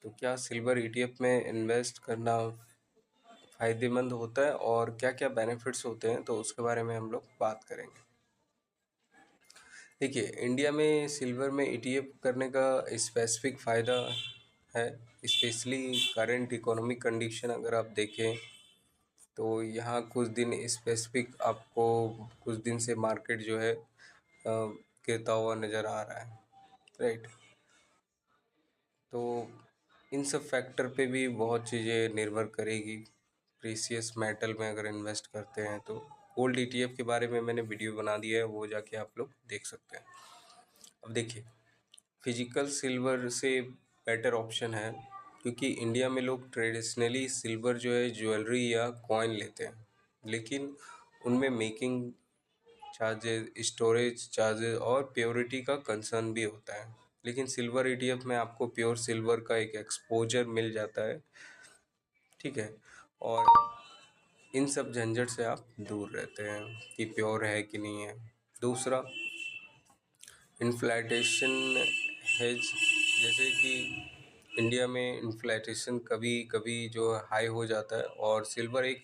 तो क्या silver ETF में इन्वेस्ट करना फ़ायदेमंद होता है और क्या-क्या बेनिफिट्स होते हैं, तो उसके बारे में हम लोग बात करेंगे। देखिए, इंडिया में सिल्वर में ईटीएफ करने का स्पेसिफिक फ़ायदा है, स्पेशली करंट इकोनॉमिक कंडीशन अगर आप देखें तो यहाँ कुछ दिन स्पेसिफिक आपको कुछ दिन से मार्केट जो है गिरता हुआ नज़र आ रहा है, राइट। तो इन सब फैक्टर पे भी बहुत चीज़ें निर्भर करेगी। प्रीसियस मेटल में अगर इन्वेस्ट करते हैं तो गोल्ड ईटीएफ के बारे में मैंने वीडियो बना दिया है, वो जाके आप लोग देख सकते हैं। अब देखिए, फिजिकल सिल्वर से बेटर ऑप्शन है, क्योंकि इंडिया में लोग ट्रेडिशनली सिल्वर जो है ज्वेलरी या कॉइन लेते हैं, लेकिन उनमें मेकिंग चार्जेस, स्टोरेज चार्जेस और प्योरिटी का कंसर्न भी होता है। लेकिन सिल्वर ईटीएफ में आपको प्योर सिल्वर का एक एक्सपोजर मिल जाता है, ठीक है। और इन सब झंझट से आप दूर रहते हैं कि प्योर है कि नहीं है। दूसरा, इन्फ्लेटेशन हेज, जैसे कि इंडिया में इन्फ्लेटेशन कभी कभी जो हाई हो जाता है, और सिल्वर एक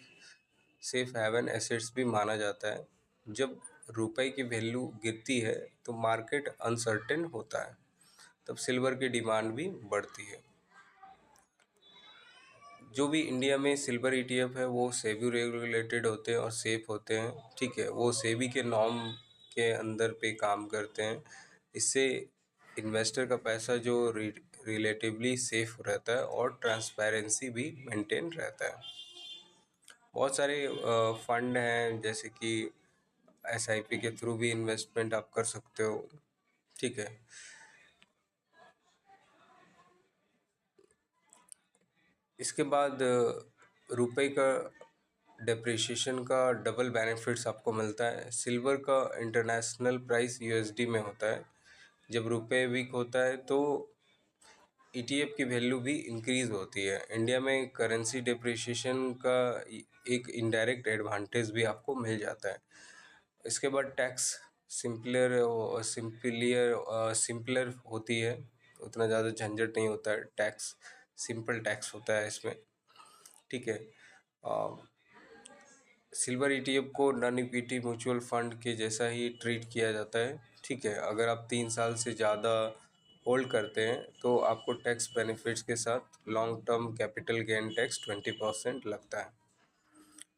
सेफ हेवन एसेट्स भी माना जाता है। जब रुपए की वैल्यू गिरती है तो मार्केट अनसर्टेन होता है, तब सिल्वर की डिमांड भी बढ़ती है। जो भी इंडिया में सिल्वर ईटीएफ है वो सेबी रेगुलेटेड होते हैं और सेफ होते हैं, ठीक है। वो सेबी के नॉर्म के अंदर पे काम करते हैं। इससे इन्वेस्टर का पैसा जो रिलेटिवली सेफ रहता है और ट्रांसपेरेंसी भी मेंटेन रहता है। बहुत सारे फंड हैं, जैसे कि एसआईपी के थ्रू भी इन्वेस्टमेंट आप कर सकते हो, ठीक है। इसके बाद रुपए का डेप्रिसिएशन का डबल बेनिफिट्स आपको मिलता है। सिल्वर का इंटरनेशनल प्राइस यूएसडी में होता है। जब रुपए वीक होता है तो ईटीएफ की वैल्यू भी इंक्रीज होती है। इंडिया में करेंसी डेप्रिसिएशन का एक इनडायरेक्ट एडवांटेज भी आपको मिल जाता है। इसके बाद टैक्स सिंपलर होती है, उतना ज़्यादा झंझट नहीं होता है। टैक्स सिंपल टैक्स होता है इसमें, ठीक है। सिल्वर ईटीएफ को नॉन इक्विटी म्यूचुअल फंड के जैसा ही ट्रीट किया जाता है, ठीक है। अगर आप 3 साल से ज़्यादा होल्ड करते हैं तो आपको टैक्स बेनिफिट्स के साथ long term capital gain tax 20% लगता है।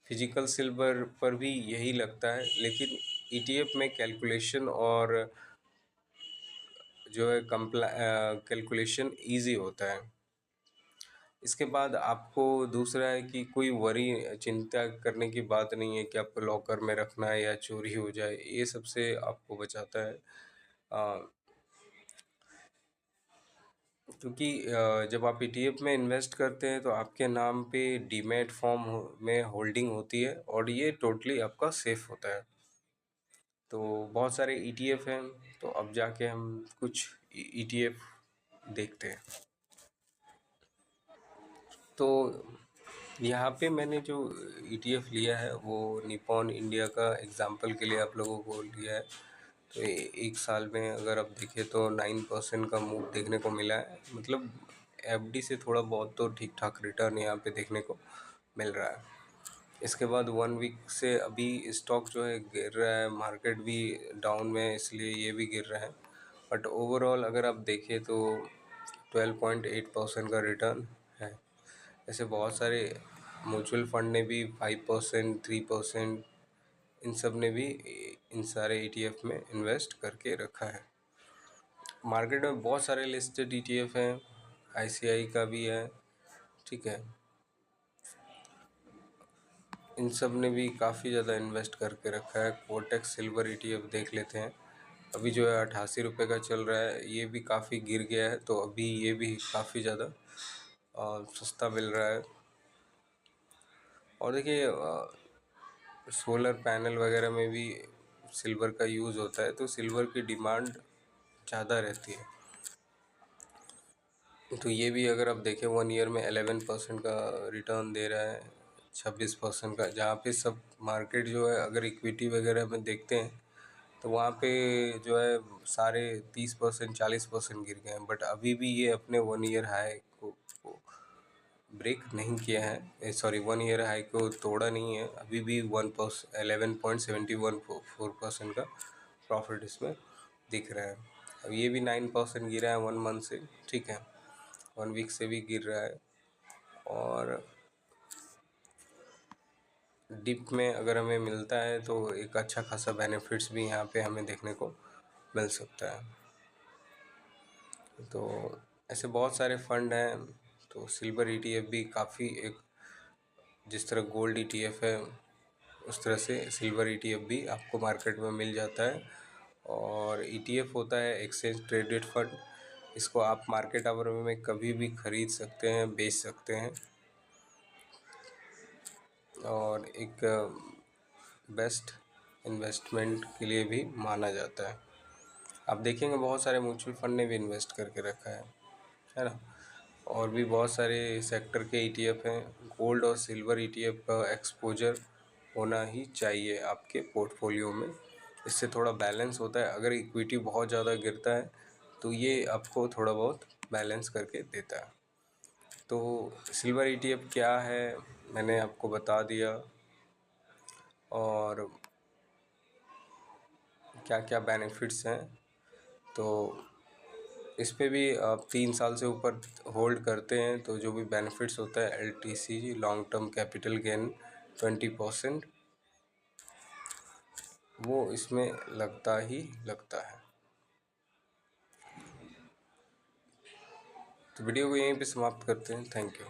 फिजिकल सिल्वर पर भी यही लगता है, लेकिन ईटीएफ में कैलकुलेशन और जो है कैलकुलेशन ईजी होता है। इसके बाद आपको दूसरा है कि कोई चिंता करने की बात नहीं है कि आपको लॉकर में रखना है या चोरी हो जाए, ये सबसे आपको बचाता है। क्योंकि जब आप ईटीएफ में इन्वेस्ट करते हैं तो आपके नाम पे डीमैट फॉर्म में होल्डिंग होती है, और ये टोटली आपका सेफ होता है। तो बहुत सारे ईटीएफ हैं, तो अब जाके हम कुछ ईटीएफ देखते हैं। तो यहाँ पे मैंने जो ईटीएफ लिया है वो निपॉन इंडिया का एग्जांपल के लिए आप लोगों को लिया है। तो एक साल में अगर आप देखें तो 9% का मूव देखने को मिला है। मतलब एफडी से थोड़ा बहुत तो ठीक ठाक रिटर्न यहाँ पे देखने को मिल रहा है। इसके बाद 1 वीक से अभी स्टॉक जो है गिर रहा है, मार्केट भी डाउन में है, इसलिए ये भी गिर रहा है। बट ओवरऑल अगर आप देखें तो 12.8% का रिटर्न है। ऐसे बहुत सारे म्यूचुअल फंड ने भी 5%, 3%, इन सब ने भी इन सारे ईटीएफ में इन्वेस्ट करके रखा है। मार्केट में बहुत सारे लिस्टेड ईटीएफ हैं, आईसीआई का भी है, ठीक है। इन सब ने भी काफ़ी ज़्यादा इन्वेस्ट करके रखा है। कोटक सिल्वर ईटीएफ देख लेते हैं, अभी जो है 88 रुपये का चल रहा है। ये भी काफ़ी गिर गया है, तो अभी ये भी काफ़ी ज़्यादा सस्ता मिल रहा है। और देखिए, सोलर पैनल वगैरह में भी सिल्वर का यूज़ होता है, तो सिल्वर की डिमांड ज़्यादा रहती है। तो ये भी अगर आप देखें 1 ईयर में 11% का रिटर्न दे रहा है, 26% का। जहाँ पे सब मार्केट जो है अगर इक्विटी वगैरह में देखते हैं तो वहाँ पे जो है सारे 30%, 40% गिर गए हैं, बट अभी भी ये अपने 1 ईयर हाई को ब्रेक नहीं किया है, सॉरी 1 ईयर हाई को तोड़ा नहीं है, अभी भी 11.74% का प्रॉफिट इसमें दिख रहा है। अब ये भी 9% गिरा है 1 मंथ से, ठीक है, 1 वीक से भी गिर रहा है। और डिप में अगर हमें मिलता है तो एक अच्छा खासा बेनिफिट्स भी यहाँ पे हमें देखने को मिल सकता है। तो ऐसे बहुत सारे फंड हैं। तो सिल्वर ETF भी काफ़ी एक, जिस तरह गोल्ड ETF है उस तरह से सिल्वर ETF भी आपको मार्केट में मिल जाता है। और ETF होता है एक्सचेंज ट्रेडेड फंड, इसको आप मार्केट आवर में कभी भी खरीद सकते हैं, बेच सकते हैं, और एक बेस्ट इन्वेस्टमेंट के लिए भी माना जाता है। आप देखेंगे बहुत सारे म्यूचुअल फंड ने भी इन्वेस्ट करके रखा है ना। और भी बहुत सारे सेक्टर के ETF हैं। गोल्ड और सिल्वर ETF का एक्सपोजर होना ही चाहिए आपके पोर्टफोलियो में, इससे थोड़ा बैलेंस होता है। अगर इक्विटी बहुत ज़्यादा गिरता है तो ये आपको थोड़ा बहुत बैलेंस करके देता है। तो सिल्वर ETF क्या है मैंने आपको बता दिया, और क्या क्या बेनिफिट्स हैं। तो इस पे भी आप 3 साल से ऊपर होल्ड करते हैं तो जो भी बेनिफिट्स होता है LTC long term capital gain 20%, वो इसमें लगता ही लगता है। तो वीडियो को यहीं पे समाप्त करते हैं। Thank you.